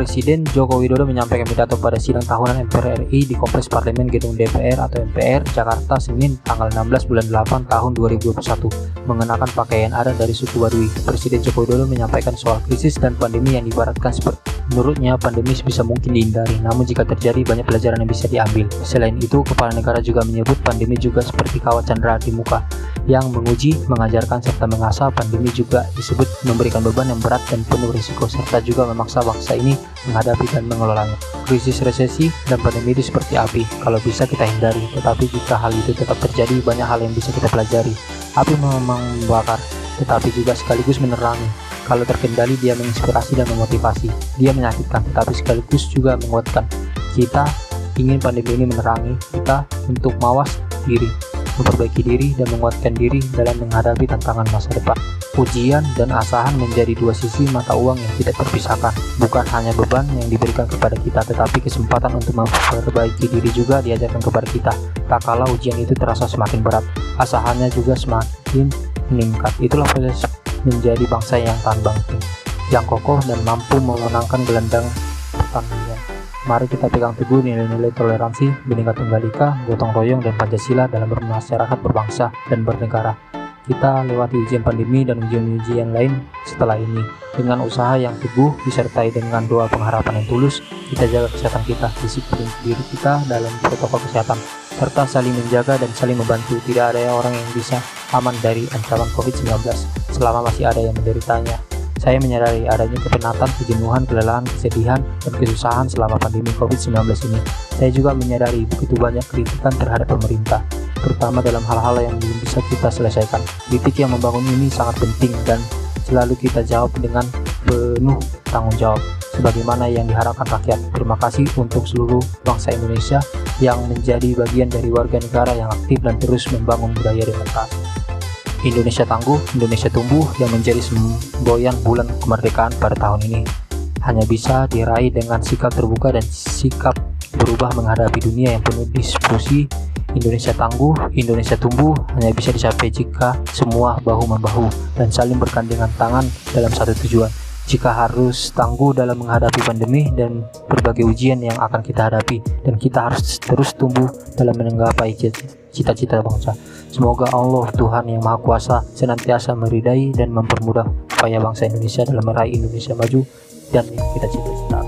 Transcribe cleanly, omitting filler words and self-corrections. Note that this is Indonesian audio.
Presiden Joko Widodo menyampaikan pidato pada sidang tahunan MPR RI di Kompleks Parlemen Gedung DPR atau MPR, Jakarta, Senin, tanggal 16 bulan 8 tahun 2021, mengenakan pakaian adat dari suku Baduy. Presiden Joko Widodo menyampaikan soal krisis dan pandemi yang diibaratkan menurutnya pandemi sebisa mungkin dihindari, namun jika terjadi banyak pelajaran yang bisa diambil. Selain itu, Kepala Negara juga menyebut pandemi juga seperti kawat candra di muka yang menguji, mengajarkan, serta mengasah. Pandemi juga disebut memberikan beban yang berat dan penuh risiko, serta juga memaksa bangsa ini menghadapi dan mengelolanya. Krisis, resesi, dan pandemi itu seperti api, kalau bisa kita hindari, tetapi jika hal itu tetap terjadi, banyak hal yang bisa kita pelajari. Api memang membakar, tetapi juga sekaligus menerangi. Kalau terkendali, dia menginspirasi dan memotivasi. Dia menyakitkan, tetapi sekaligus juga menguatkan. Kita ingin pandemi ini menerangi kita untuk mawas diri, memperbaiki diri, dan menguatkan diri dalam menghadapi tantangan masa depan. Ujian dan asahan menjadi dua sisi mata uang yang tidak terpisahkan. Bukan hanya beban yang diberikan kepada kita, tetapi kesempatan untuk memperbaiki diri juga diajarkan kepada kita. Tak kala ujian itu terasa semakin berat, asahannya juga semakin meningkat. Itulah proses menjadi bangsa yang tahan banting, yang kokoh dan mampu memenangkan gelendang pertandingan. Mari kita pegang teguh nilai-nilai toleransi, Bhinneka Tunggal Ika, gotong royong, dan Pancasila dalam bermasyarakat, berbangsa, dan bernegara. Kita lewati ujian pandemi dan ujian-ujian lain setelah ini dengan usaha yang teguh disertai dengan doa pengharapan yang tulus. Kita jaga kesehatan kita, disiplin diri kita dalam protokol kesehatan, serta saling menjaga dan saling membantu. Tidak ada orang yang bisa aman dari ancaman COVID-19 selama masih ada yang menderitanya. Saya menyadari adanya kepenatan, kejenuhan, kelelahan, kesedihan, dan kesusahan selama pandemi COVID-19 ini. Saya juga menyadari begitu banyak kritikan terhadap pemerintah, terutama dalam hal-hal yang belum bisa kita selesaikan. Kritik yang membangun ini sangat penting dan selalu kita jawab dengan penuh tanggung jawab, sebagaimana yang diharapkan rakyat. Terima kasih untuk seluruh bangsa Indonesia yang menjadi bagian dari warga negara yang aktif dan terus membangun budaya demokrasi. Indonesia tangguh, Indonesia tumbuh, yang menjadi semboyan bulan kemerdekaan pada tahun ini hanya bisa diraih dengan sikap terbuka dan sikap berubah menghadapi dunia yang penuh diskusi. Indonesia tangguh, Indonesia tumbuh hanya bisa dicapai jika semua bahu-membahu dan saling bergandengan tangan dalam satu tujuan. Jika harus tangguh dalam menghadapi pandemi dan berbagai ujian yang akan kita hadapi, dan kita harus terus tumbuh dalam menggapai cita-cita bangsa. Semoga Allah Tuhan yang Maha Kuasa senantiasa meridai dan mempermudah upaya bangsa Indonesia dalam meraih Indonesia maju dan yang kita cita-cita.